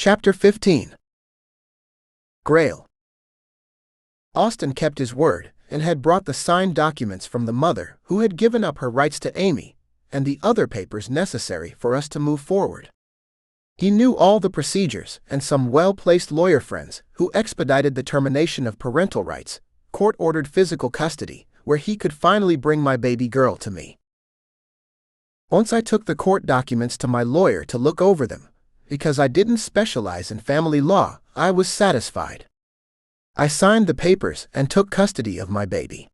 Chapter 15. Grayle. Austin kept his word and had brought the signed documents from the mother who had given up her rights to Amy, and the other papers necessary for us to move forward. He knew all the procedures and some well-placed lawyer friends who expedited the termination of parental rights, court-ordered physical custody, where he could finally bring my baby girl to me. Once I took the court documents to my lawyer to look over them, because I didn't specialize in family law, I was satisfied. I signed the papers and took custody of my baby.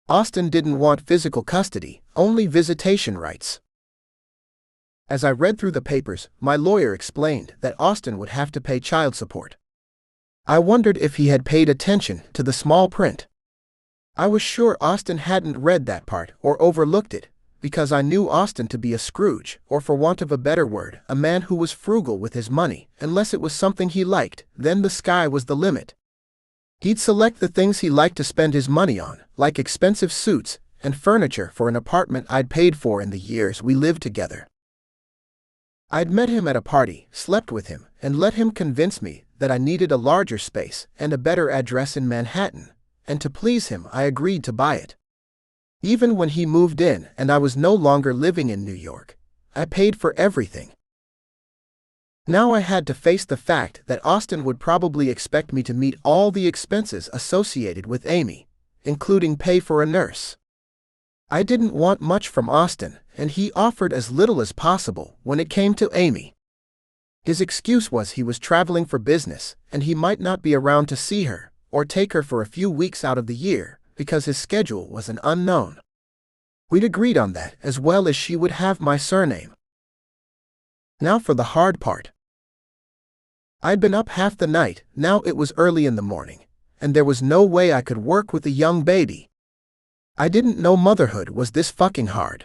Austin didn't want physical custody, only visitation rights. As I read through the papers, my lawyer explained that Austin would have to pay child support. I wondered if he had paid attention to the small print. I was sure Austin hadn't read that part or overlooked it, because I knew Austin to be a Scrooge, or for want of a better word, a man who was frugal with his money. Unless it was something he liked, then the sky was the limit. He'd select the things he liked to spend his money on, like expensive suits and furniture for an apartment I'd paid for in the years we lived together. I'd met him at a party, slept with him, and let him convince me that I needed a larger space and a better address in Manhattan, and to please him I agreed to buy it. Even when he moved in and I was no longer living in New York, I paid for everything. Now I had to face the fact that Austin would probably expect me to meet all the expenses associated with Amy, including pay for a nurse. I didn't want much from Austin, and he offered as little as possible when it came to Amy. His excuse was he was traveling for business, and he might not be around to see her, or take her for a few weeks out of the year, because his schedule was an unknown. We'd agreed on that, as well as she would have my surname. Now for the hard part. I'd been up half the night, now it was early in the morning, and there was no way I could work with a young baby. I didn't know motherhood was this fucking hard.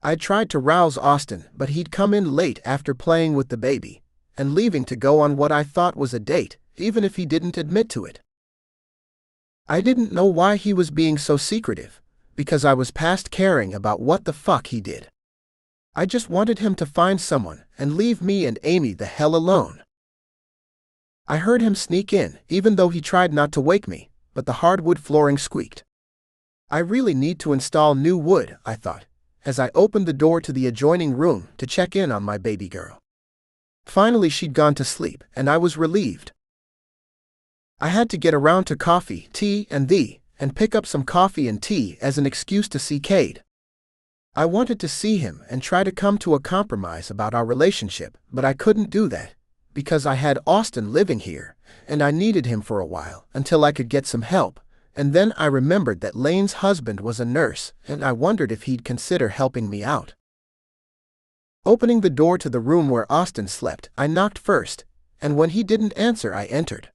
I tried to rouse Austin, but he'd come in late after playing with the baby, and leaving to go on what I thought was a date, even if he didn't admit to it. I didn't know why he was being so secretive, because I was past caring about what the fuck he did. I just wanted him to find someone and leave me and Amy the hell alone. I heard him sneak in, even though he tried not to wake me, but the hardwood flooring squeaked. I really need to install new wood, I thought, as I opened the door to the adjoining room to check in on my baby girl. Finally she'd gone to sleep, and I was relieved. I had to get around to coffee, tea, and pick up some coffee and tea as an excuse to see Caden. I wanted to see him and try to come to a compromise about our relationship, but I couldn't do that, because I had Austin living here, and I needed him for a while, until I could get some help, and then I remembered that Lane's husband was a nurse, and I wondered if he'd consider helping me out. Opening the door to the room where Austin slept, I knocked first, and when he didn't answer I entered.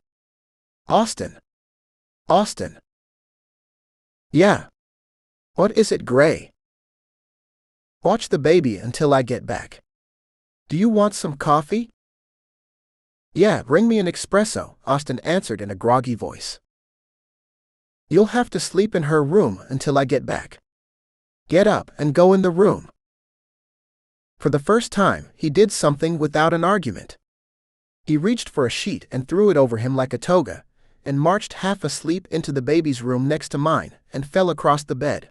Austin. Austin. Yeah. What is it, Gray? Watch the baby until I get back. Do you want some coffee? Yeah, bring me an espresso, Austin answered in a groggy voice. You'll have to sleep in her room until I get back. Get up and go in the room. For the first time, he did something without an argument. He reached for a sheet and threw it over him like a toga, and marched half asleep into the baby's room next to mine, and fell across the bed.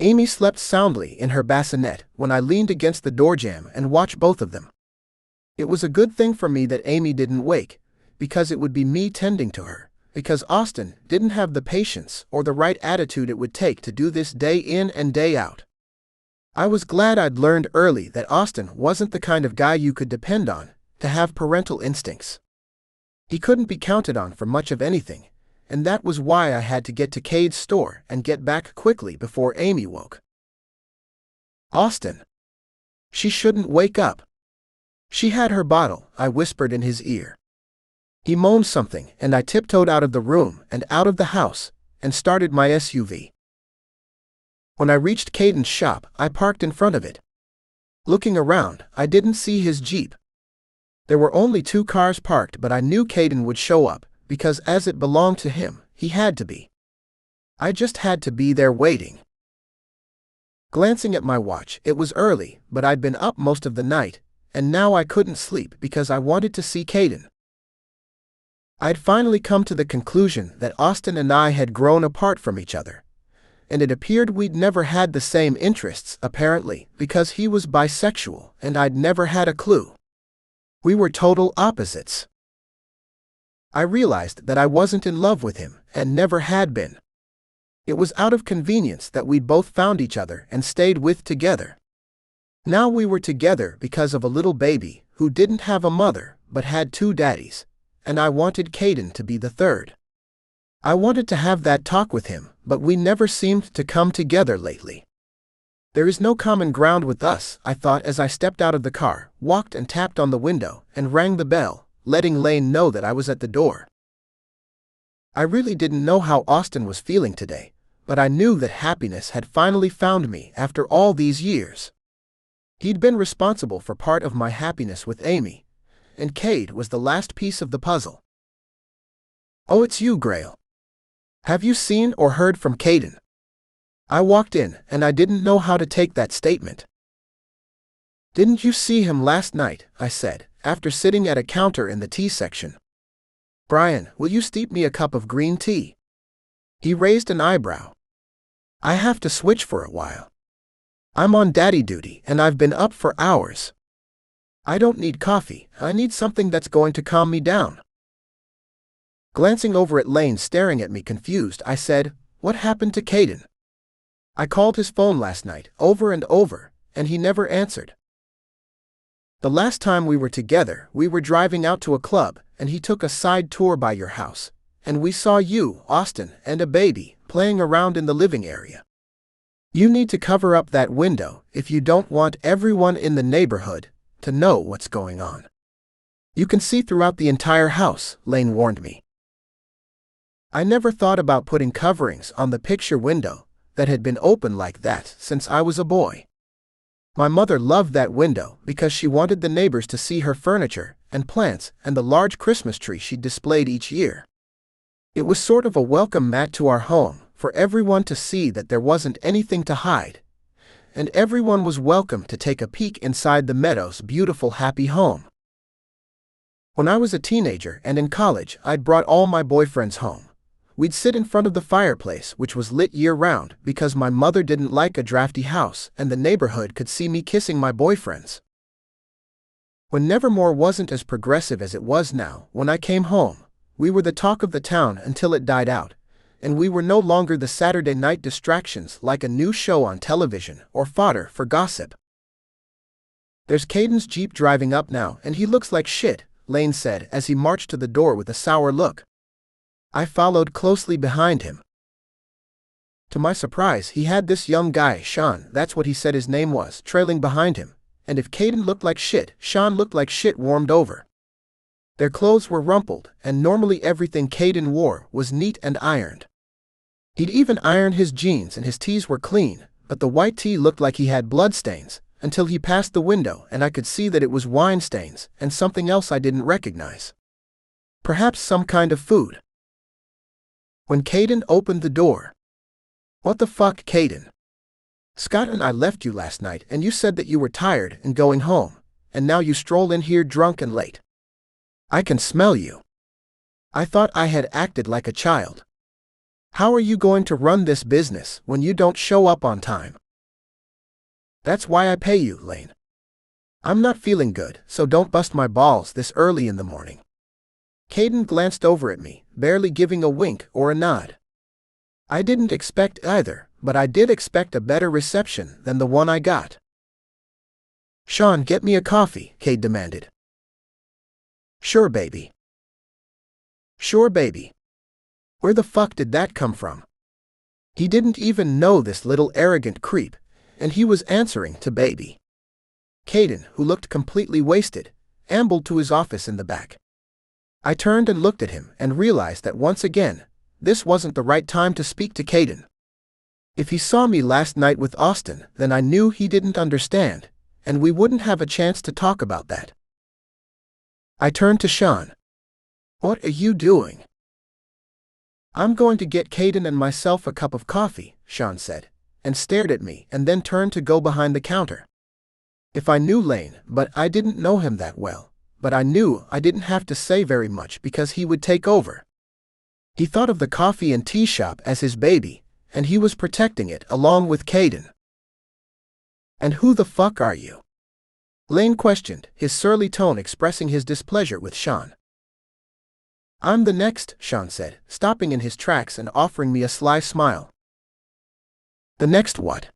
Amy slept soundly in her bassinet when I leaned against the doorjamb and watched both of them. It was a good thing for me that Amy didn't wake, because it would be me tending to her, because Austin didn't have the patience or the right attitude it would take to do this day in and day out. I was glad I'd learned early that Austin wasn't the kind of guy you could depend on to have parental instincts. He couldn't be counted on for much of anything, and that was why I had to get to Cade's store and get back quickly before Amy woke. Austin. She shouldn't wake up. She had her bottle, I whispered in his ear. He moaned something, and I tiptoed out of the room and out of the house, and started my SUV. When I reached Caden's shop, I parked in front of it. Looking around, I didn't see his Jeep. There were only 2 cars parked, but I knew Caden would show up, because as it belonged to him, he had to be. I just had to be there waiting. Glancing at my watch, it was early, but I'd been up most of the night, and now I couldn't sleep because I wanted to see Caden. I'd finally come to the conclusion that Austin and I had grown apart from each other, and it appeared we'd never had the same interests, apparently, because he was bisexual and I'd never had a clue. We were total opposites. I realized that I wasn't in love with him, and never had been. It was out of convenience that we'd both found each other and stayed with together. Now we were together because of a little baby who didn't have a mother but had two daddies, and I wanted Caden to be the third. I wanted to have that talk with him, but we never seemed to come together lately. There is no common ground with us, I thought as I stepped out of the car, walked and tapped on the window, and rang the bell, letting Lane know that I was at the door. I really didn't know how Austin was feeling today, but I knew that happiness had finally found me after all these years. He'd been responsible for part of my happiness with Amy, and Cade was the last piece of the puzzle. "Oh, it's you, Grayle. Have you seen or heard from Caden?" I walked in, and I didn't know how to take that statement. "Didn't you see him last night?" I said, after sitting at a counter in the tea section. "Brian, will you steep me a cup of green tea?" He raised an eyebrow. "I have to switch for a while. I'm on daddy duty and I've been up for hours. I don't need coffee, I need something that's going to calm me down." Glancing over at Lane staring at me confused, I said, "What happened to Caden?" "I called his phone last night, over and over, and he never answered. The last time we were together, we were driving out to a club, and he took a side tour by your house, and we saw you, Austin, and a baby, playing around in the living area. You need to cover up that window if you don't want everyone in the neighborhood to know what's going on. You can see throughout the entire house," Lane warned me. I never thought about putting coverings on the picture window that had been open like that since I was a boy. My mother loved that window because she wanted the neighbors to see her furniture and plants and the large Christmas tree she displayed each year. It was sort of a welcome mat to our home for everyone to see that there wasn't anything to hide, and everyone was welcome to take a peek inside the Meadows' beautiful happy home. When I was a teenager and in college, I'd brought all my boyfriends home. We'd sit in front of the fireplace, which was lit year-round because my mother didn't like a drafty house and the neighborhood could see me kissing my boyfriends. When Nevermore wasn't as progressive as it was now, when I came home, we were the talk of the town until it died out, and we were no longer the Saturday night distractions like a new show on television or fodder for gossip. "There's Caden's Jeep driving up now, and he looks like shit," Lane said as he marched to the door with a sour look. I followed closely behind him. To my surprise, he had this young guy, Shaun, that's what he said his name was, trailing behind him, and if Caden looked like shit, Shaun looked like shit warmed over. Their clothes were rumpled, and normally everything Caden wore was neat and ironed. He'd even ironed his jeans and his tees were clean, but the white tee looked like he had blood stains, until he passed the window and I could see that it was wine stains and something else I didn't recognize. Perhaps some kind of food. When Caden opened the door. "What the fuck, Caden? Scott and I left you last night and you said that you were tired and going home, and now you stroll in here drunk and late. I can smell you. I thought I had acted like a child. How are you going to run this business when you don't show up on time?" "That's why I pay you, Lane. I'm not feeling good, so don't bust my balls this early in the morning." Caden glanced over at me, barely giving a wink or a nod. I didn't expect either, but I did expect a better reception than the one I got. "Shaun, get me a coffee," Cade demanded. "Sure, baby." "Sure, baby." Where the fuck did that come from? He didn't even know this little arrogant creep, and he was answering to baby. Caden, who looked completely wasted, ambled to his office in the back. I turned and looked at him and realized that once again, this wasn't the right time to speak to Caden. If he saw me last night with Austin, then I knew he didn't understand, and we wouldn't have a chance to talk about that. I turned to Shaun. "What are you doing?" "I'm going to get Caden and myself a cup of coffee," Shaun said, and stared at me and then turned to go behind the counter. If I knew Lane, but I didn't know him that well, but I knew I didn't have to say very much because he would take over. He thought of the coffee and tea shop as his baby, and he was protecting it along with Caden. "And who the fuck are you?" Lane questioned, his surly tone expressing his displeasure with Shaun. "I'm the next," Shaun said, stopping in his tracks and offering me a sly smile. "The next what?"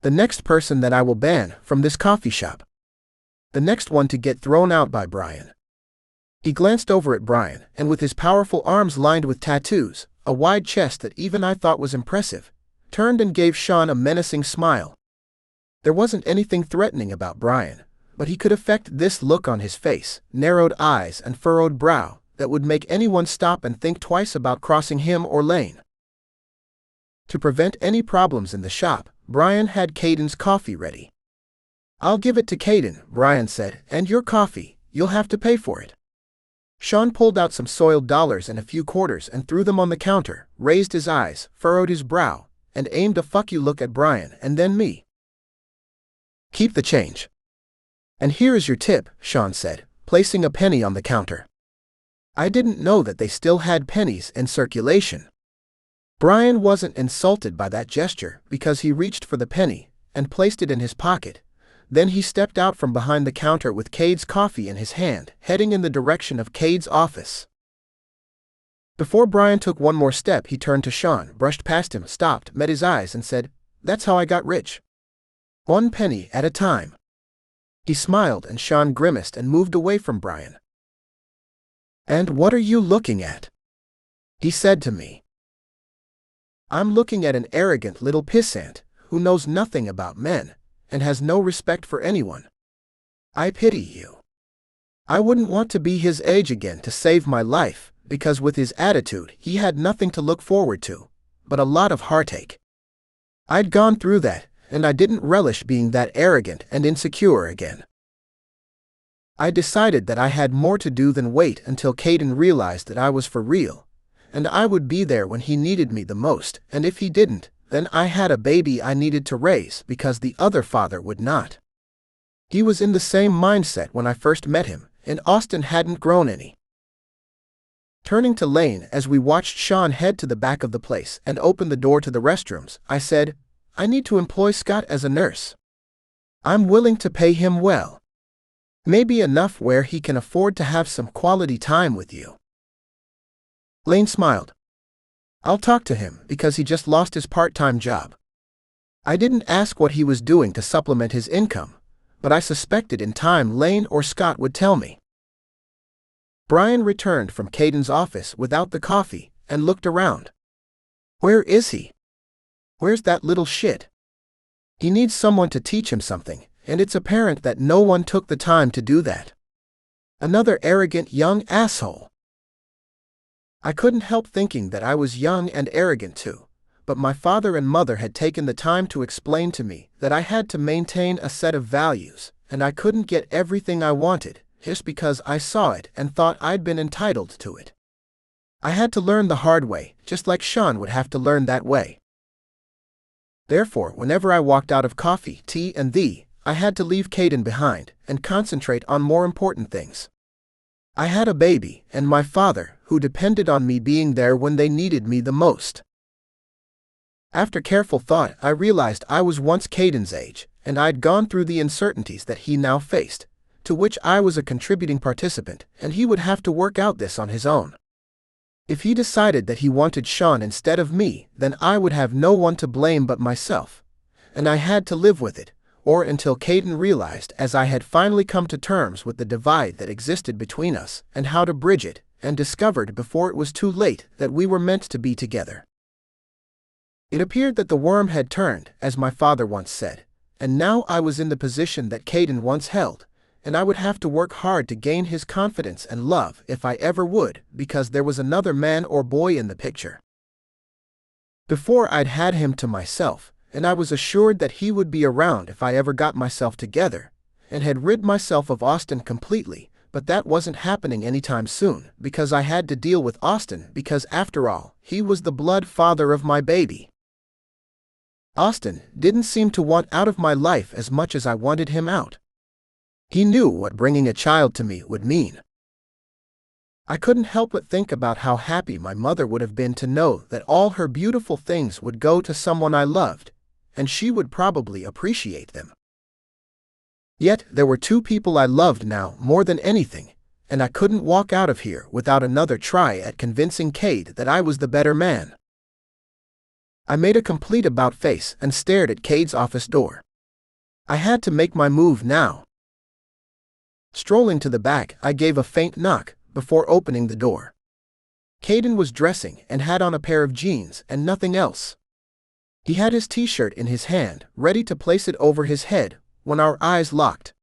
"The next person that I will ban from this coffee shop. The next one to get thrown out by Brian." He glanced over at Brian, and with his powerful arms lined with tattoos, a wide chest that even I thought was impressive, turned and gave Shaun a menacing smile. There wasn't anything threatening about Brian, but he could affect this look on his face, narrowed eyes and furrowed brow, that would make anyone stop and think twice about crossing him or Lane. To prevent any problems in the shop, Brian had Caden's coffee ready. "I'll give it to Caden," Brian said, "and your coffee, you'll have to pay for it." Shaun pulled out some soiled dollars and a few quarters and threw them on the counter, raised his eyes, furrowed his brow, and aimed a fuck you look at Brian and then me. "Keep the change. And here is your tip," Shaun said, placing a penny on the counter. I didn't know that they still had pennies in circulation. Brian wasn't insulted by that gesture because he reached for the penny and placed it in his pocket. Then he stepped out from behind the counter with Cade's coffee in his hand, heading in the direction of Cade's office. Before Brian took one more step, he turned to Shaun, brushed past him, stopped, met his eyes, and said, "That's how I got rich. 1 penny at a time." He smiled, and Shaun grimaced and moved away from Brian. "And what are you looking at?" he said to me. "I'm looking at an arrogant little pissant who knows nothing about men and has no respect for anyone. I pity you. I wouldn't want to be his age again to save my life, because with his attitude he had nothing to look forward to, but a lot of heartache. I'd gone through that, and I didn't relish being that arrogant and insecure again. I decided that I had more to do than wait until Caden realized that I was for real, and I would be there when he needed me the most, and if he didn't, then I had a baby I needed to raise because the other father would not." He was in the same mindset when I first met him, and Austin hadn't grown any. Turning to Lane as we watched Shaun head to the back of the place and open the door to the restrooms, I said, "I need to employ Scott as a nurse. I'm willing to pay him well. Maybe enough where he can afford to have some quality time with you." Lane smiled. "I'll talk to him because he just lost his part-time job." I didn't ask what he was doing to supplement his income, but I suspected in time Lane or Scott would tell me. Brian returned from Caden's office without the coffee and looked around. "Where is he? Where's that little shit? He needs someone to teach him something, and it's apparent that no one took the time to do that. Another arrogant young asshole." I couldn't help thinking that I was young and arrogant too, but my father and mother had taken the time to explain to me that I had to maintain a set of values, and I couldn't get everything I wanted just because I saw it and thought I'd been entitled to it. I had to learn the hard way, just like Shaun would have to learn that way. Therefore, whenever I walked out of coffee, tea, and thee, I had to leave Caden behind and concentrate on more important things. I had a baby and my father who depended on me being there when they needed me the most. After careful thought, I realized I was once Caden's age, and I'd gone through the uncertainties that he now faced, to which I was a contributing participant, and he would have to work out this on his own. If he decided that he wanted Shaun instead of me, then I would have no one to blame but myself, and I had to live with it, or until Caden realized, as I had finally come to terms with the divide that existed between us and how to bridge it, and discovered before it was too late that we were meant to be together. It appeared that the worm had turned, as my father once said, and now I was in the position that Caden once held, and I would have to work hard to gain his confidence and love if I ever would, because there was another man or boy in the picture. Before I'd had him to myself, and I was assured that he would be around if I ever got myself together, and had rid myself of Austin completely, but that wasn't happening anytime soon, because I had to deal with Austin because after all, he was the blood father of my baby. Austin didn't seem to want out of my life as much as I wanted him out. He knew what bringing a child to me would mean. I couldn't help but think about how happy my mother would have been to know that all her beautiful things would go to someone I loved, and she would probably appreciate them. Yet there were two people I loved now more than anything, and I couldn't walk out of here without another try at convincing Cade that I was the better man. I made a complete about-face and stared at Cade's office door. I had to make my move now. Strolling to the back, I gave a faint knock before opening the door. Caden was dressing and had on a pair of jeans and nothing else. He had his t-shirt in his hand, ready to place it over his head, when our eyes locked.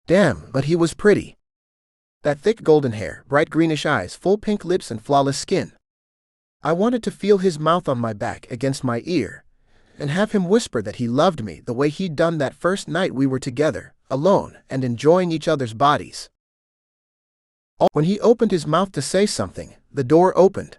Damn, but he was pretty. That thick golden hair, bright greenish eyes, full pink lips and flawless skin. I wanted to feel his mouth on my back against my ear, and have him whisper that he loved me the way he'd done that first night we were together, alone and enjoying each other's bodies. When he opened his mouth to say something, the door opened.